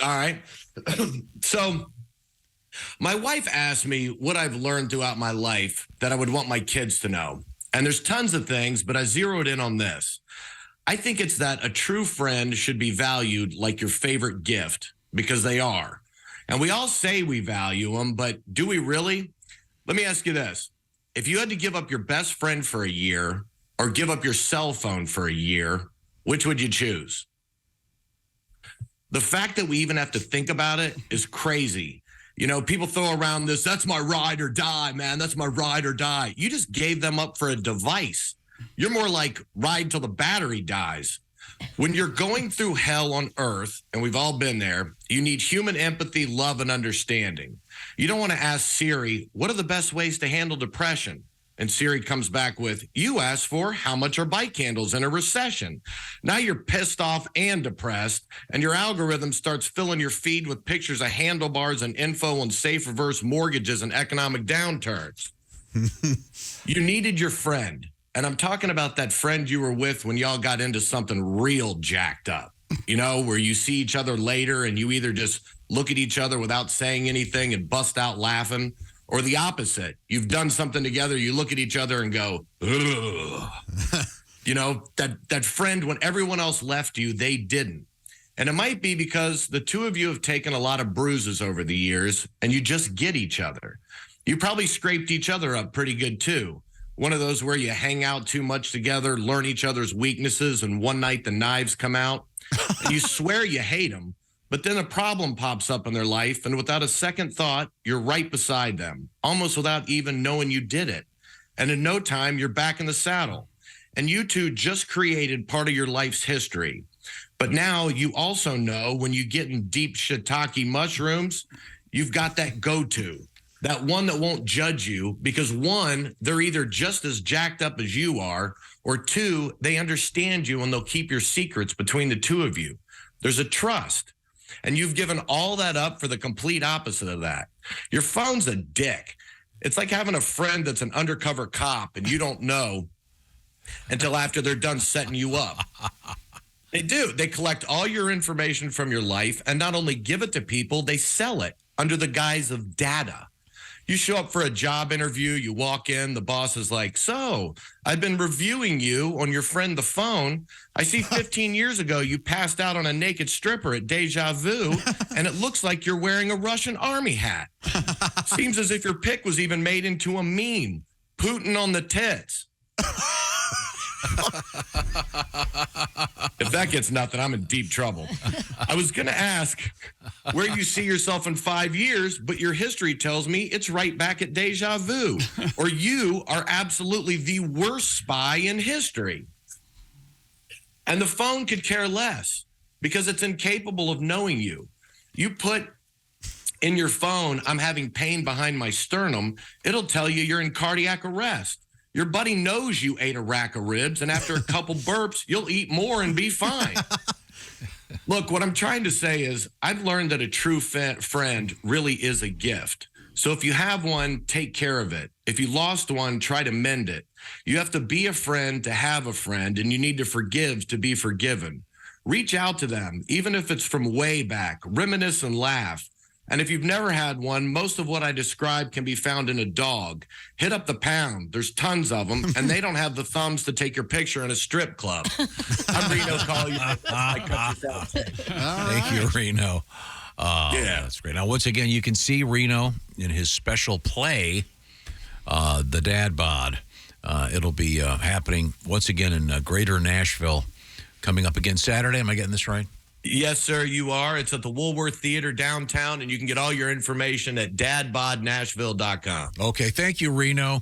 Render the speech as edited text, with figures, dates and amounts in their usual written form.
All right. So my wife asked me what I've learned throughout my life that I would want my kids to know. And there's tons of things, but I zeroed in on this. I think it's that a true friend should be valued like your favorite gift, because they are. And we all say we value them, but do we really? Let me ask you this. If you had to give up your best friend for a year or give up your cell phone for a year, which would you choose? The fact that we even have to think about it is crazy. You know, people throw around this, that's my ride or die, man. That's my ride or die. You just gave them up for a device. You're more like ride till the battery dies. When you're going through hell on earth, and we've all been there, you need human empathy, love, and understanding. You don't want to ask Siri, what are the best ways to handle depression? And Siri comes back with, you asked for how much are bike handles in a recession. Now you're pissed off and depressed, and your algorithm starts filling your feed with pictures of handlebars and info on safe reverse mortgages and economic downturns. You needed your friend. And I'm talking about that friend you were with when y'all got into something real jacked up, you know, where you see each other later and you either just look at each other without saying anything and bust out laughing, or the opposite. You've done something together, you look at each other and go, ugh. You know, that friend, when everyone else left you, they didn't. And it might be because the two of you have taken a lot of bruises over the years and you just get each other. You probably scraped each other up pretty good too. One of those where you hang out too much together, learn each other's weaknesses, and one night the knives come out. And you swear you hate them, but then a problem pops up in their life, and without a second thought, you're right beside them, almost without even knowing you did it. And in no time, you're back in the saddle. And you two just created part of your life's history. But now you also know when you get in deep shiitake mushrooms, you've got that go-to. That one that won't judge you because, one, they're either just as jacked up as you are, or two, they understand you and they'll keep your secrets between the two of you. There's a trust. And you've given all that up for the complete opposite of that. Your phone's a dick. It's like having a friend that's an undercover cop and you don't know until after they're done setting you up. They do. They collect all your information from your life and not only give it to people, they sell it under the guise of data. You show up for a job interview, you walk in, the boss is like, so I've been reviewing you on your friend the phone. I see 15 years ago you passed out on a naked stripper at Deja Vu, and it looks like you're wearing a Russian army hat. Seems as if your pic was even made into a meme. Putin on the tits. If that gets nothing, I'm in deep trouble. I was going to ask where you see yourself in 5 years, but your history tells me it's right back at Deja Vu, or you are absolutely the worst spy in history. And the phone could care less because it's incapable of knowing you. You put in your phone, I'm having pain behind my sternum, it'll tell you you're in cardiac arrest. Your buddy knows you ate a rack of ribs, and after a couple burps, you'll eat more and be fine. Look, what I'm trying to say is I've learned that a true friend really is a gift. So if you have one, take care of it. If you lost one, try to mend it. You have to be a friend to have a friend, and you need to forgive to be forgiven. Reach out to them, even if it's from way back. Reminisce and laugh. And if you've never had one, most of what I described can be found in a dog. Hit up the pound. There's tons of them, and they don't have the thumbs to take your picture in a strip club. I'm Reno Collier. Thank you, Reno. Yeah, that's great. Now, once again, you can see Reno in his special play, The Dad Bod. It'll be happening once again in Greater Nashville, coming up again Saturday. Am I getting this right? Yes, sir, you are. It's at the Woolworth Theater downtown, and you can get all your information at dadbodnashville.com. Okay, thank you, Reno.